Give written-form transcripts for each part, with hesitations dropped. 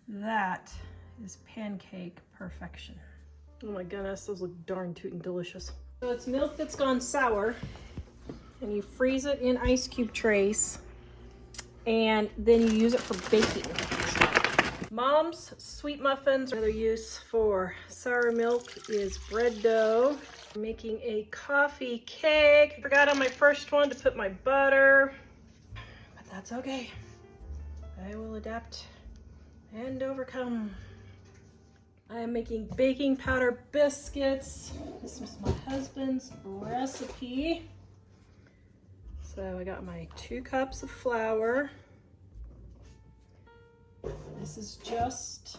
That is pancake perfection. Oh my goodness, those look darn tootin' delicious. So it's milk that's gone sour, and you freeze it in ice cube trays, and then you use it for baking. Mom's sweet muffins. Another use for sour milk is bread dough. I'm making a coffee cake. I forgot on my first one to put my butter, but that's okay. I will adapt and overcome. I am making baking powder biscuits. This was my husband's recipe. So I got my 2 cups of flour. This is just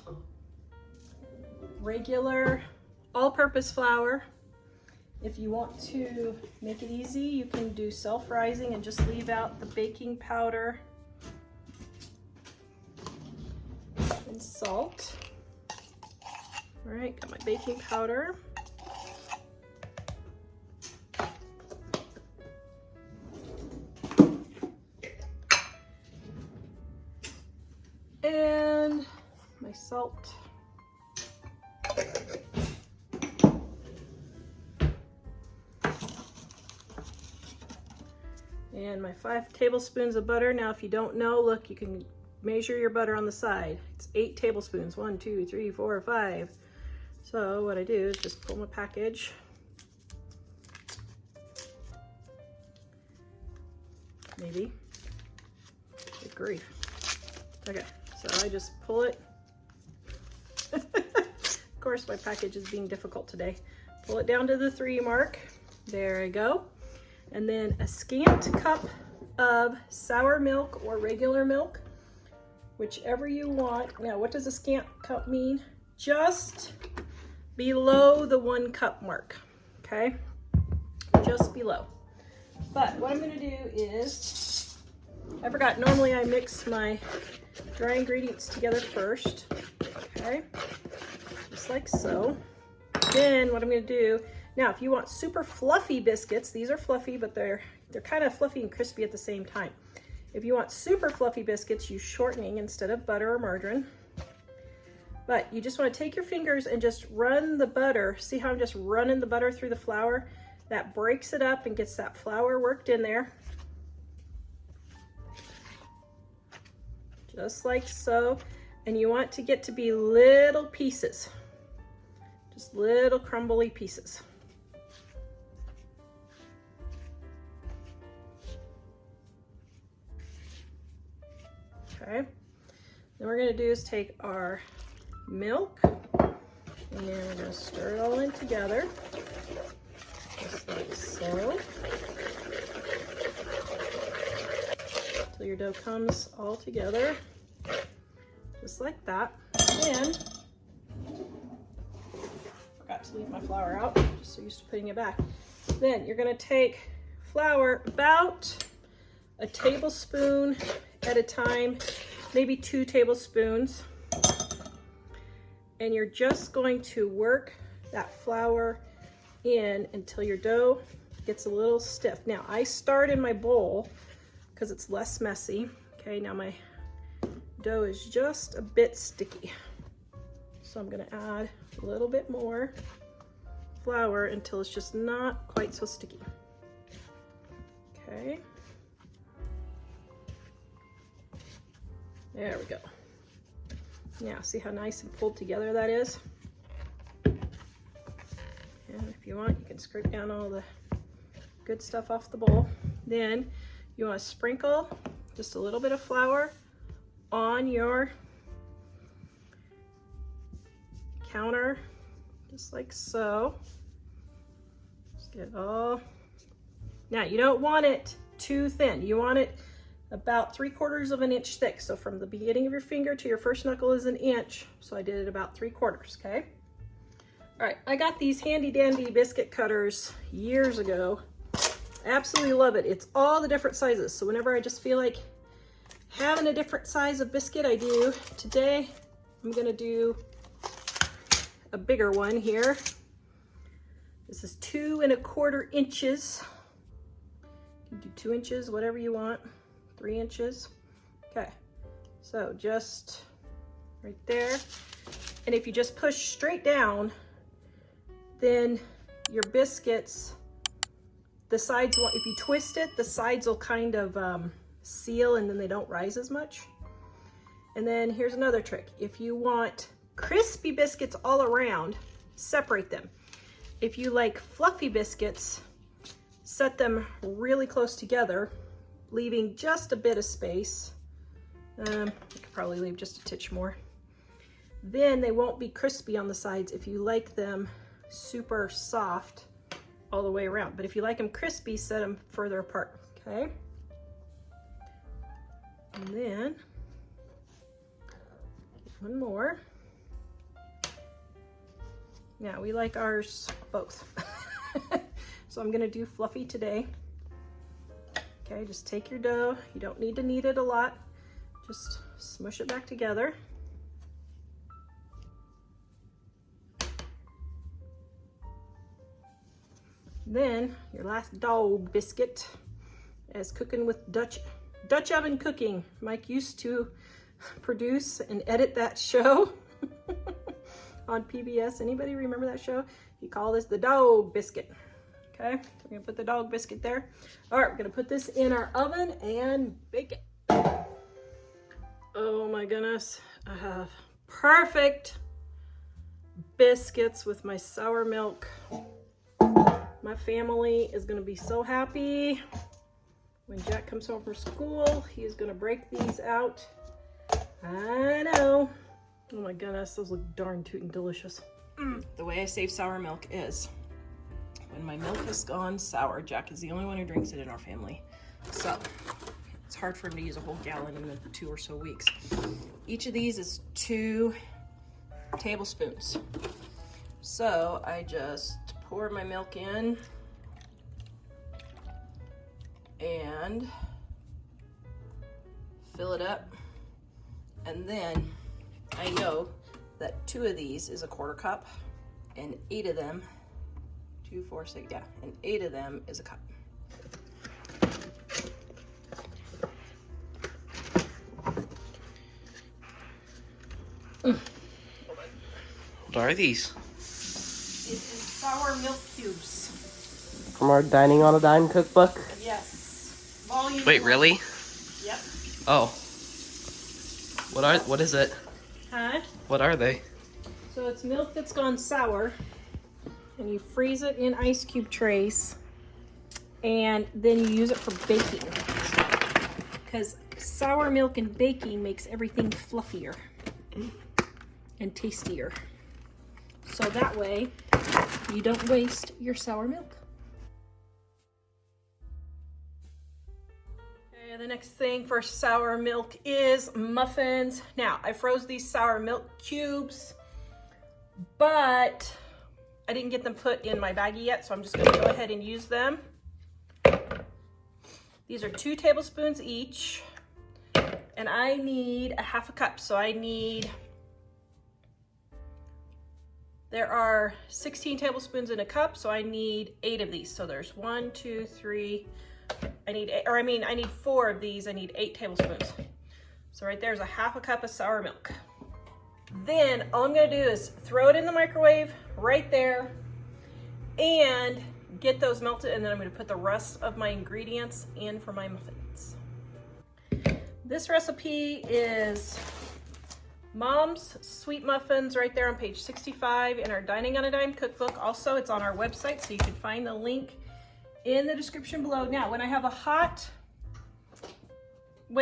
regular all-purpose flour. If you want to make it easy, you can do self-rising and just leave out the baking powder and salt. All right, got my baking powder. And my salt. And my 5 tablespoons of butter. Now, if you don't know, look, you can measure your butter on the side. It's 8 tablespoons. 1, 2, 3, 4, 5. So what I do is just pull my package. Maybe. Good grief. Okay, so I just pull it. Of course, my package is being difficult today. Pull it down to the 3 mark. There I go. And then a scant cup of sour milk or regular milk, whichever you want. Now, what does a scant cup mean? Just below the 1 cup mark, okay? Just below. But what I'm gonna do is, I forgot, normally I mix my dry ingredients together first, okay? Just like so. Then what I'm gonna do, now if you want super fluffy biscuits, these are fluffy, but they're kind of fluffy and crispy at the same time. If you want super fluffy biscuits, use shortening instead of butter or margarine. But you just want to take your fingers and just run the butter. See how I'm just running the butter through the flour? That breaks it up and gets that flour worked in there. Just like so. And you want to get to be little pieces. Just little crumbly pieces. Okay. Then we're going to do is take our milk and we're going to stir it all in together, just like so, until your dough comes all together, just like that. And forgot to leave my flour out, just so used to putting it back. Then you're going to take flour about a tablespoon at a time, maybe 2 tablespoons. And you're just going to work that flour in until your dough gets a little stiff. Now, I start in my bowl because it's less messy. Okay, now my dough is just a bit sticky. So I'm gonna add a little bit more flour until it's just not quite so sticky. Okay. There we go. Now, see how nice and pulled together that is? And if you want, you can scrape down all the good stuff off the bowl. Then you want to sprinkle just a little bit of flour on your counter, just like so. Just get it all. Now, you don't want it too thin. You want it about 3/4 of an inch thick. So from the beginning of your finger to your first knuckle is an inch. So I did it about 3/4, okay? All right, I got these handy dandy biscuit cutters years ago. Absolutely love it. It's all the different sizes. So whenever I just feel like having a different size of biscuit, I do. Today, I'm gonna do a bigger one here. This is 2 1/4 inches. You can do 2 inches, whatever you want. 3 inches. Okay, so just right there. And if you just push straight down, then your biscuits, the sides, if you twist it, the sides will kind of seal and then they don't rise as much. And then here's another trick. If you want crispy biscuits all around, separate them. If you like fluffy biscuits, set them really close together, leaving just a bit of space. I could probably leave just a titch more. Then they won't be crispy on the sides if you like them super soft all the way around. But if you like them crispy, set them further apart, okay? And then, one more. Yeah, we like ours both. So I'm gonna do fluffy today. Okay, just take your dough. You don't need to knead it a lot. Just smush it back together. Then your last dog biscuit is cooking with Dutch oven cooking. Mike used to produce and edit that show on PBS. Anybody remember that show? He called this the dog biscuit. Okay, we're gonna put the dog biscuit there. All right, we're gonna put this in our oven and bake it. Oh my goodness, I have perfect biscuits with my sour milk. My family is gonna be so happy. When Jack comes home from school, he is gonna break these out. I know. Oh my goodness, those look darn tootin' delicious. The way I save sour milk is when my milk has gone sour, Jack is the only one who drinks it in our family. So it's hard for him to use a whole gallon in the 2 or so weeks. Each of these is 2 tablespoons. So I just pour my milk in and fill it up. And then I know that 2 of these is a 1/4 cup and 8 of them, 2, 4, 6, yeah, and 8 of them is a cup. What are these? It is sour milk cubes. From our Dining on a Dime cookbook? Yes. Volume Wait, 1. really? Yep. Oh. What is it? Huh? What are they? So it's milk that's gone sour, and you freeze it in ice cube trays, and then you use it for baking. Because sour milk and baking makes everything fluffier and tastier. So that way, you don't waste your sour milk. Okay, the next thing for sour milk is muffins. Now, I froze these sour milk cubes, but I didn't get them put in my baggie yet, so I'm just gonna go ahead and use them. These are 2 tablespoons each, and I need a 1/2 cup, so there are 16 tablespoons in a cup, so I need 8 of these. So there's 1, 2, 3, I need 4 of these, I need 8 tablespoons. So right there's a 1/2 cup of sour milk. Then all I'm gonna do is throw it in the microwave right there and get those melted, and then I'm gonna put the rest of my ingredients in for my muffins. This recipe is Mom's Sweet Muffins right there on page 65 in our Dining on a Dime cookbook. Also, it's on our website, so you can find the link in the description below. Now, when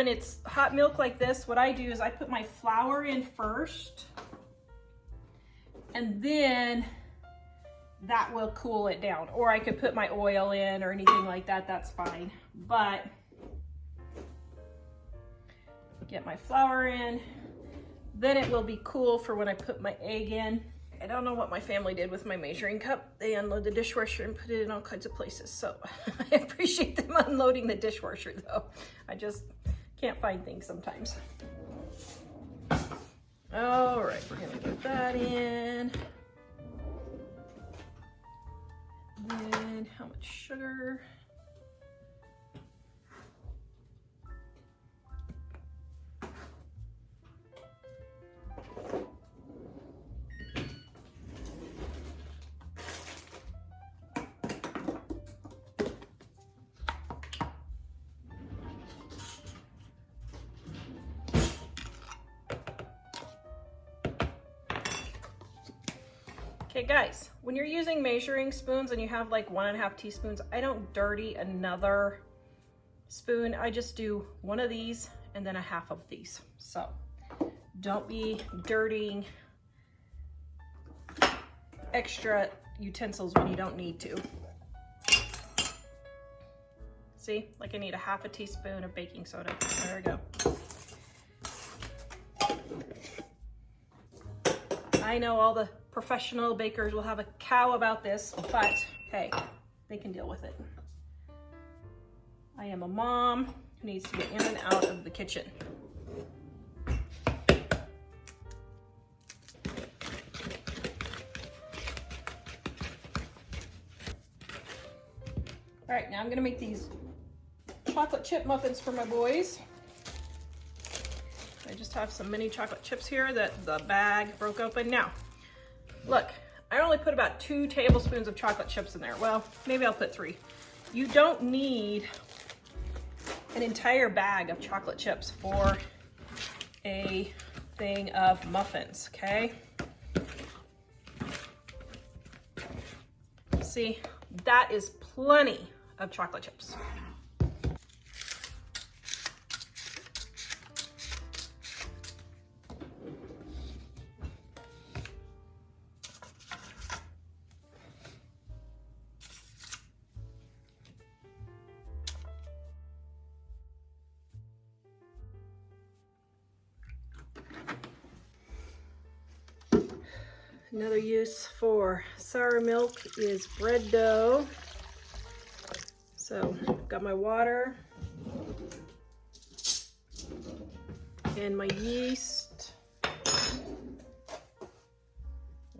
it's hot milk like this, what I do is I put my flour in first, and then that will cool it down. Or I could put my oil in or anything like that, that's fine. But get my flour in, then it will be cool for when I put my egg in. I don't know what my family did with my measuring cup. They unload the dishwasher and put it in all kinds of places. So I appreciate them unloading the dishwasher though. I just can't find things sometimes. All right, we're gonna get that in. Then how much sugar? Okay guys, when you're using measuring spoons and you have like 1.5 teaspoons, I don't dirty another spoon. I just do one of these and then a half of these. So don't be dirtying extra utensils when you don't need to. See, like I need a half a teaspoon of baking soda. There we go. I know all the professional bakers will have a cow about this, but hey, they can deal with it. I am a mom who needs to get in and out of the kitchen. All right, now I'm gonna make these chocolate chip muffins for my boys. I just have some mini chocolate chips here that the bag broke open. Now, look, I only put about 2 tablespoons of chocolate chips in there. Well, maybe I'll put 3. You don't need an entire bag of chocolate chips for a thing of muffins, okay? See, that is plenty of chocolate chips. Another use for sour milk is bread dough. So I've got my water and my yeast.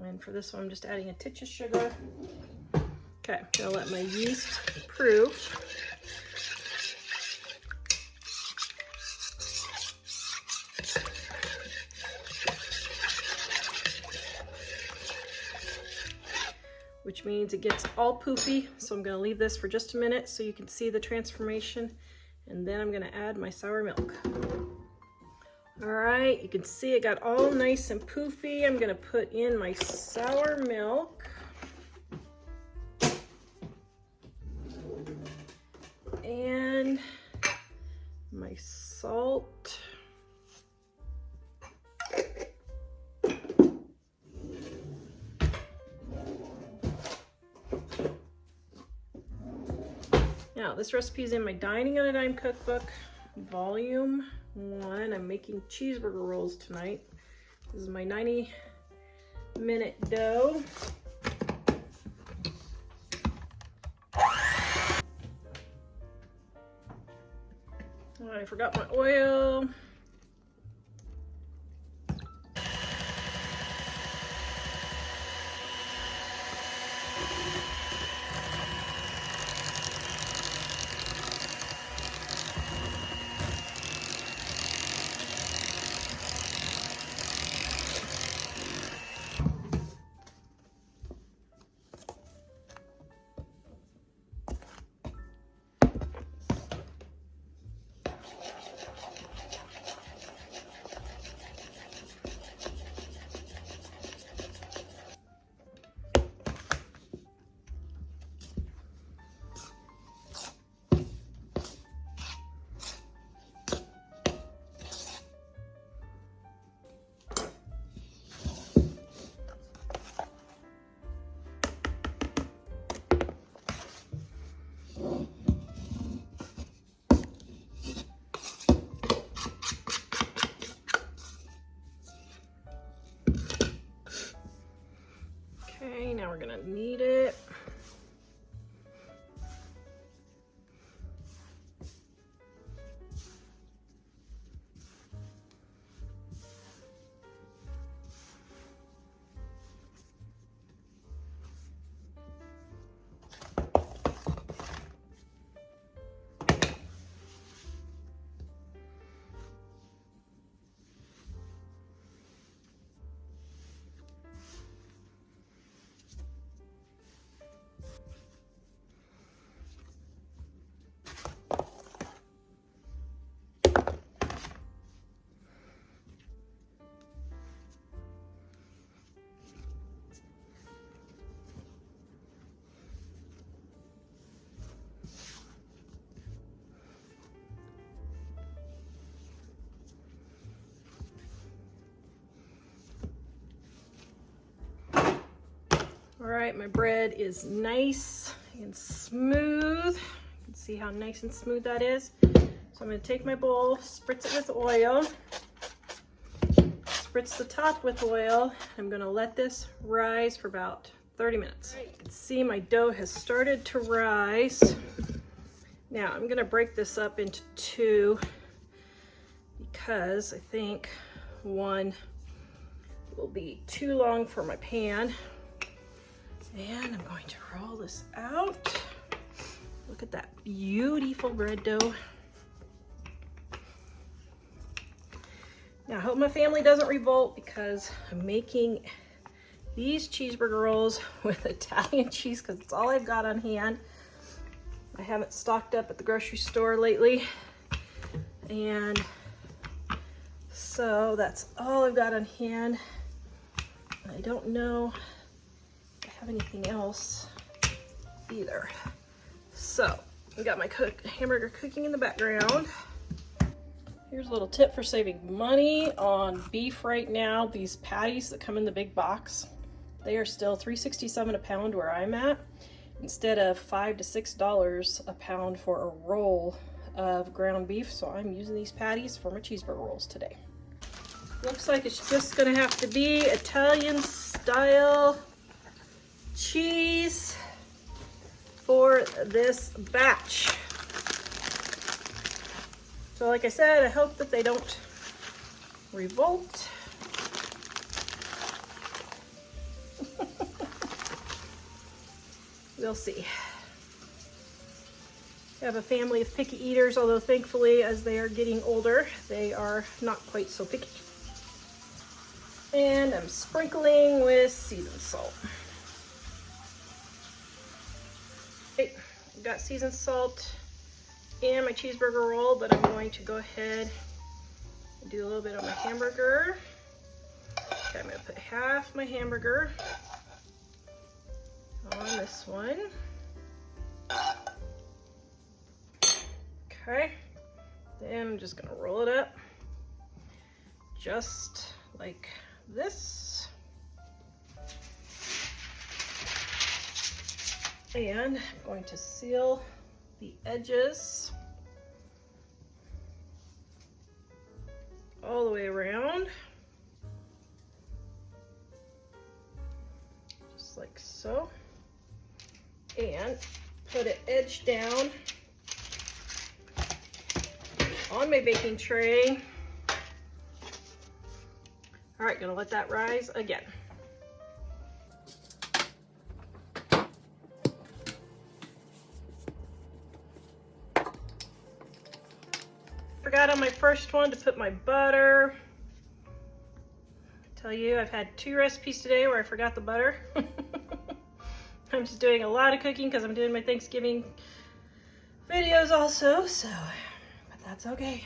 And for this one, I'm just adding a titch of sugar. Okay, I'll let my yeast proof. Which means it gets all poofy. So I'm gonna leave this for just a minute so you can see the transformation. And then I'm gonna add my sour milk. All right, you can see it got all nice and poofy. I'm gonna put in my sour milk. And my salt. Now, this recipe is in my Dining on a Dime cookbook, volume 1. I'm making cheeseburger rolls tonight. This is my 90-minute dough. Oh, I forgot my oil. Okay, now we're gonna knead it. All right, my bread is nice and smooth. You can see how nice and smooth that is. So I'm gonna take my bowl, spritz it with oil, spritz the top with oil. I'm gonna let this rise for about 30 minutes. You can see my dough has started to rise. Now I'm gonna break this up into two because I think one will be too long for my pan. And I'm going to roll this out. Look at that beautiful bread dough. Now I hope my family doesn't revolt because I'm making these cheeseburger rolls with Italian cheese because it's all I've got on hand. I haven't stocked up at the grocery store lately. And so that's all I've got on hand. I don't know if I have anything else either. So I got my hamburger cooking in the background. Here's a little tip for saving money on beef right now. These patties that come in the big box, they are still $3.67 a pound where I'm at, instead of $5 to $6 a pound for a roll of ground beef. So I'm using these patties for my cheeseburger rolls today. Looks like it's just gonna have to be Italian style cheese for this batch. So like I said, I hope that they don't revolt. We'll see. I have a family of picky eaters, although thankfully as they are getting older, they are not quite so picky. And I'm sprinkling with seasoned salt. Okay, I've got seasoned salt in my cheeseburger roll, but I'm going to go ahead and do a little bit on my hamburger. Okay, I'm gonna put half my hamburger on this one. Okay, then I'm just gonna roll it up just like this. And I'm going to seal the edges all the way around, just like so, and put it edge down on my baking tray. All right, gonna let that rise again. Forgot on my first one to put my butter. I tell you, I've had 2 recipes today where I forgot the butter. I'm just doing a lot of cooking because I'm doing my Thanksgiving videos also, so, but that's okay.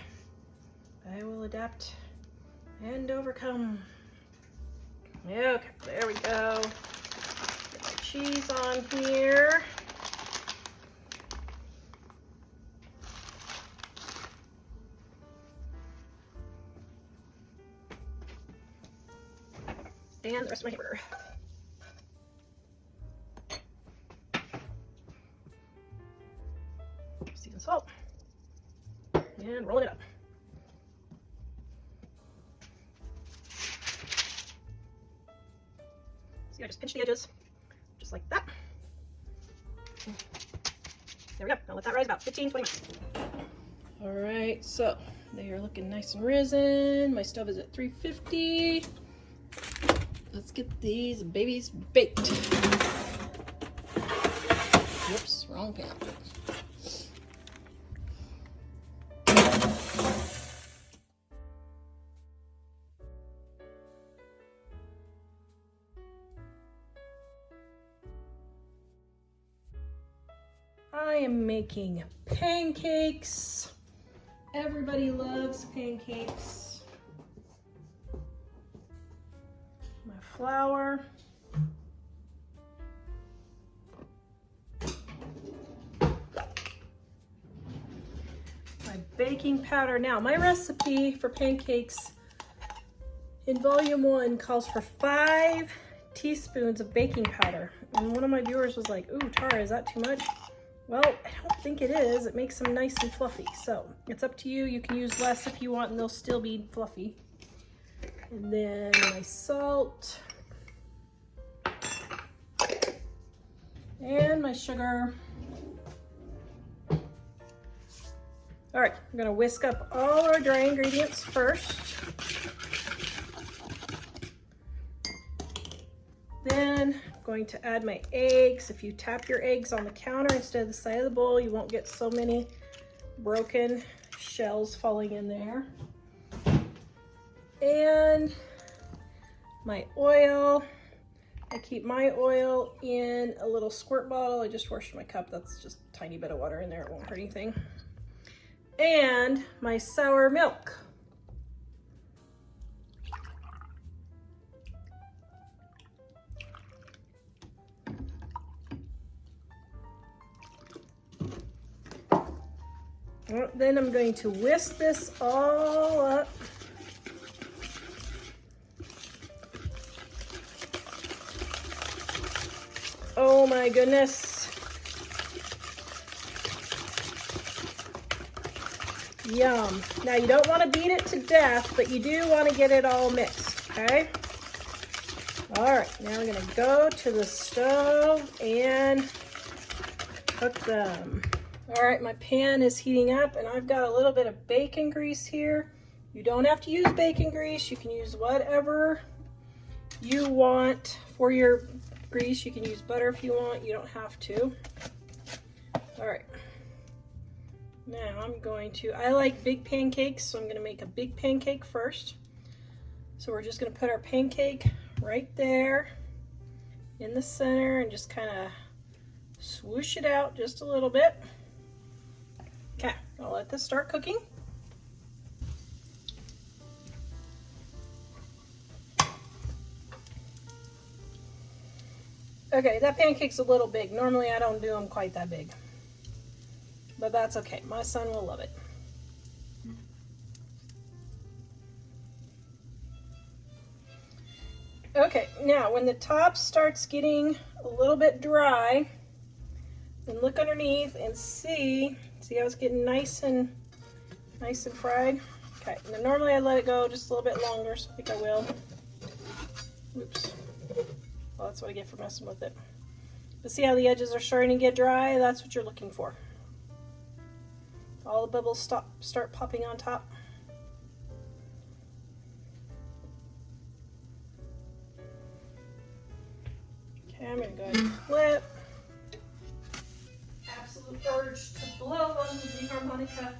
I will adapt and overcome. Yeah, okay, there we go. Get my cheese on here. And the rest of my hamburger. Seasoned salt. And rolling it up. See, I just pinch the edges, just like that. There we go. Now let that rise about 15-20 minutes. All right, so they are looking nice and risen. My stove is at 350. Let's get these babies baked. Whoops, wrong pan. I am making pancakes. Everybody loves pancakes. My flour. My baking powder. Now, my recipe for pancakes in volume 1 calls for 5 teaspoons of baking powder. And one of my viewers was like, ooh, Tara, is that too much? Well, I don't think it is. It makes them nice and fluffy. So it's up to you. You can use less if you want and they'll still be fluffy. And then my salt. And my sugar. All right, I'm gonna whisk up all our dry ingredients first. Then I'm going to add my eggs. If you tap your eggs on the counter instead of the side of the bowl, you won't get so many broken shells falling in there. And my oil. I keep my oil in a little squirt bottle. I just washed my cup. That's just a tiny bit of water in there. It won't hurt anything. And my sour milk. Then I'm going to whisk this all up. Oh my goodness. Yum. Now you don't want to beat it to death, but you do want to get it all mixed, okay? All right, now we're gonna go to the stove and cook them. All right, my pan is heating up and I've got a little bit of bacon grease here. You don't have to use bacon grease. You can use whatever you want for your grease. You can use butter if you want. You don't have to. All right. Now I'm going to, I like big pancakes, so I'm going to make a big pancake first. So we're just going to put our pancake right there in the center and just kind of swoosh it out just a little bit. Okay, I'll let this start cooking. Okay, that pancake's a little big. Normally I don't do them quite that big, but that's okay. My son will love it. Okay, now when the top starts getting a little bit dry, then look underneath and see how it's getting nice and fried. Okay, and then normally I let it go just a little bit longer, so I think I will. Oops. Well, that's what I get for messing with it. But see how the edges are starting to get dry? That's what you're looking for. All the bubbles start popping on top. Okay, I'm gonna go ahead and flip. Absolute urge to blow on the harmonica.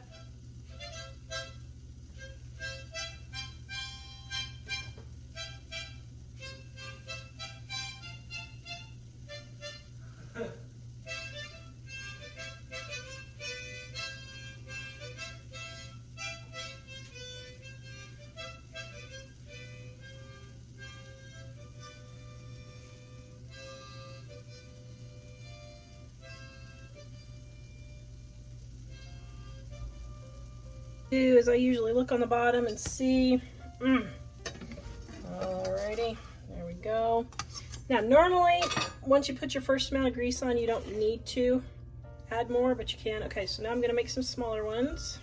Do is I usually look on the bottom and see. Alrighty, there we go. Now normally once you put your first amount of grease on, you don't need to add more, but you can. Okay, so now I'm gonna make some smaller ones.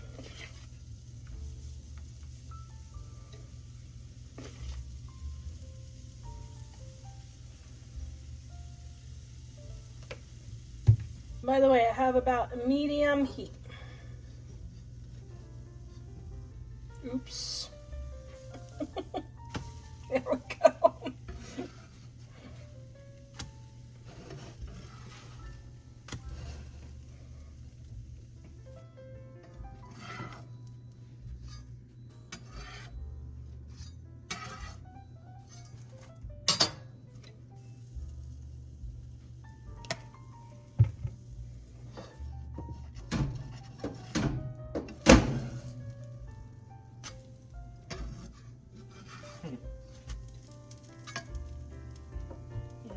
By the way, I have about a medium heat. Oops. There we go.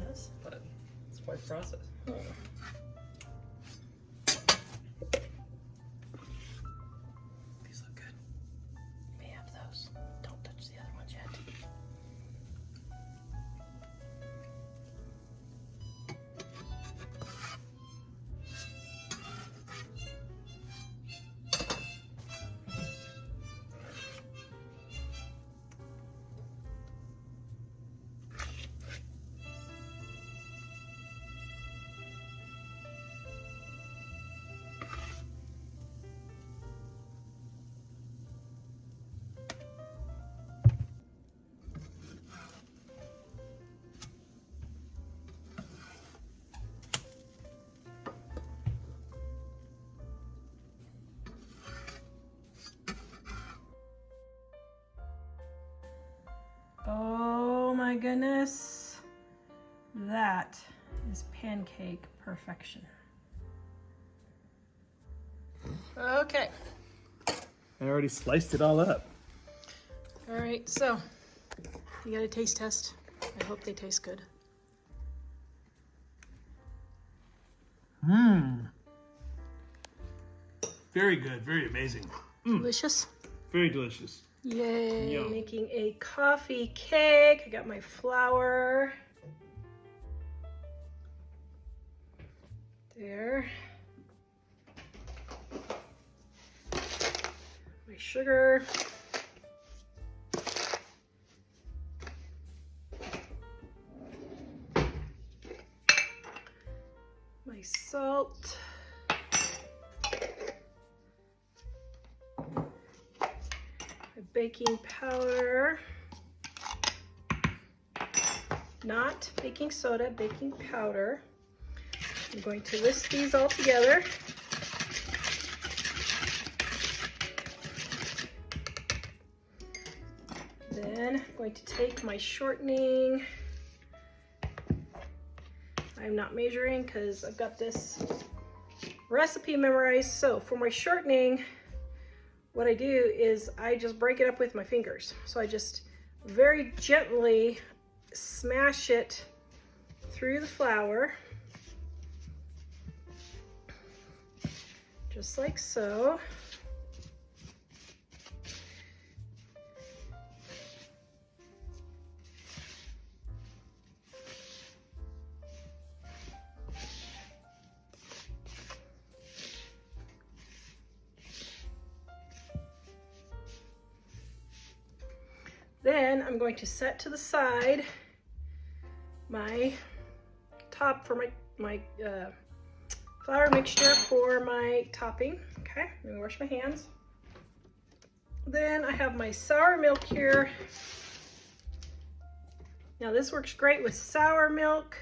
Yes. But it's quite a process. These look good. You may have those. Don't touch the other ones yet. my goodness. That is pancake perfection. Okay. I already sliced it all up. All right, so you got a taste test. I hope they taste good. Mmm. Very good, very amazing. Delicious. Very delicious. Yay. Yum. Making a coffee cake. I got my flour. There. My sugar. My salt. My baking powder. Not baking soda, baking powder. I'm going to whisk these all together. Then I'm going to take my shortening. I'm not measuring because I've got this recipe memorized. So for my shortening, what I do is I just break it up with my fingers. So I just very gently smash it through the flour. Just like so. Then I'm going to set to the side my top for my flour mixture for my topping. Okay, let me wash my hands. Then I have my sour milk here. Now this works great with sour milk.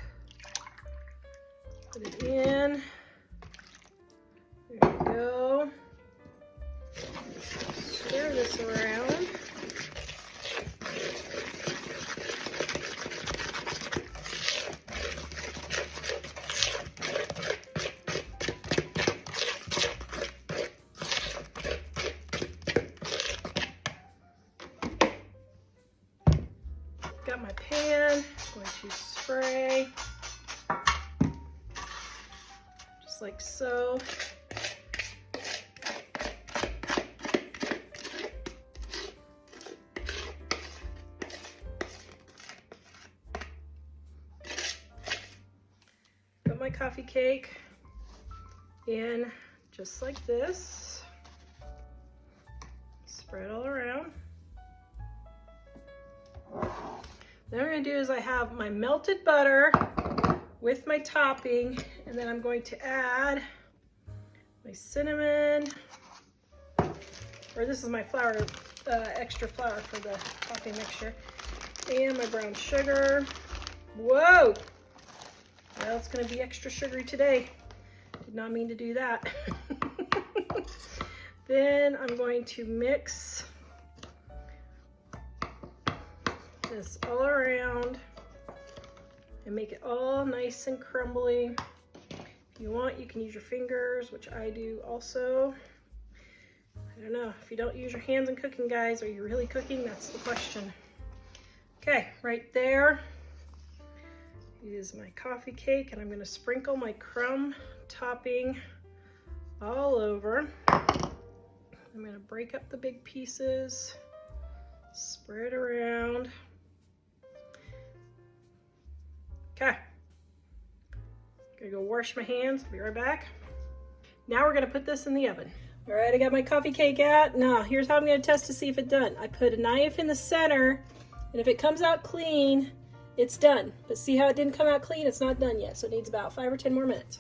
Put it in. There we go. Stir this around. Got my pan, going to spray, just like so. Put my coffee cake in just like this. Spread all around. Then what I'm going to do is I have my melted butter with my topping, and then I'm going to add my cinnamon, or this is my flour, extra flour for the topping mixture, and my brown sugar. Whoa! Well, it's going to be extra sugary today. Did not mean to do that. Then I'm going to mix this all around and make it all nice and crumbly. If you want, you can use your fingers, which I do also. I don't know, if you don't use your hands in cooking, guys, are you really cooking? That's the question. Okay, right there is my coffee cake, and I'm going to sprinkle my crumb topping all over. I'm going to break up the big pieces, spread around. Okay, gonna go wash my hands, be right back. Now we're gonna put this in the oven. All right, I got my coffee cake out. Now, here's how I'm gonna test to see if it's done. I put a knife in the center, and if it comes out clean, it's done. But see how it didn't come out clean? It's not done yet, so it needs about 5 or 10 more minutes.